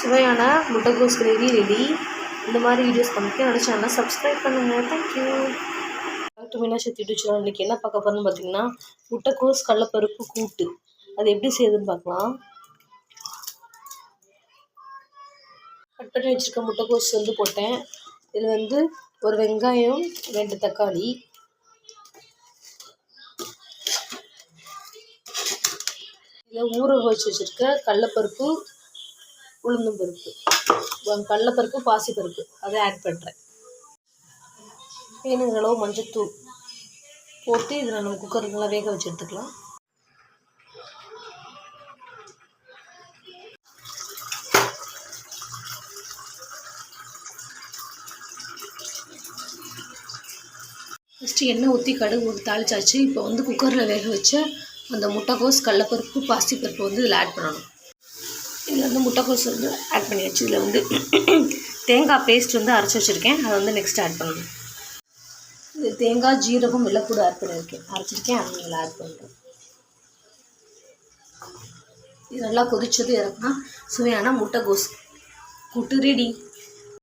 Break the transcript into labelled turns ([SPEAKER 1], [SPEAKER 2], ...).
[SPEAKER 1] சுவையான முட்டைகோஸ் gravy ready. இந்த மாதிரி வீடியோஸ் பண்ணிட்டு என்னோட சேனலை சப்ஸ்கிரைப் பண்ணுங்கள். Thank you. Doctor Meenakshi YouTube channel இன்றைக்கி என்ன பார்க்க போகிறோம்னு பார்த்தீங்கன்னா, முட்டைகோஸ் கடலைப்பருப்பு கூட்டு. அது எப்படி செய்யுதுன்னு பார்க்கலாம். கட் பண்ணி வச்சுருக்க முட்டைகோஸ் போட்டேன். இதில் ஒரு வெங்காயம், 2 தக்காளி, இதில் ஊற வச்சு வச்சுருக்க கடலைப்பருப்பு, உளுந்தம்பருப்பு, கடலைப்பருப்பு, பாசிப்பருப்பு அதை ஆட் பண்ணுறேன். வேணுங்கிற அளவு மஞ்சத்தூள் போட்டு இதில் நம்ம குக்கர் நல்லா வேக வச்சு எடுத்துக்கலாம். ஃபஸ்ட்டு எண்ணெய் ஊற்றி கடுகு ஊற்றி தாளிச்சாச்சு. இப்போ குக்கரில் வேக வச்ச அந்த முட்டைகோஸ், கடலைப்பருப்பு, பாசிப்பருப்பு இதில் ஆட் பண்ணணும். இதில் முட்டைகோஸ் ஆட் பண்ணியாச்சு. இதில் தேங்காய் பேஸ்ட் அரைச்சி வச்சுருக்கேன். அதை நெக்ஸ்ட் ஆட் பண்ணணும். இது தேங்காய், ஜீரகம், வெள்ளைப்பூடு ஆட் பண்ணியிருக்கேன், அரைச்சிருக்கேன். அதை நல்லா ஆட் பண்ணுறேன். இது நல்லா கொதிச்சது இறக்குனா சுவையான முட்டைகோஸ் கூட்டு ரெடி.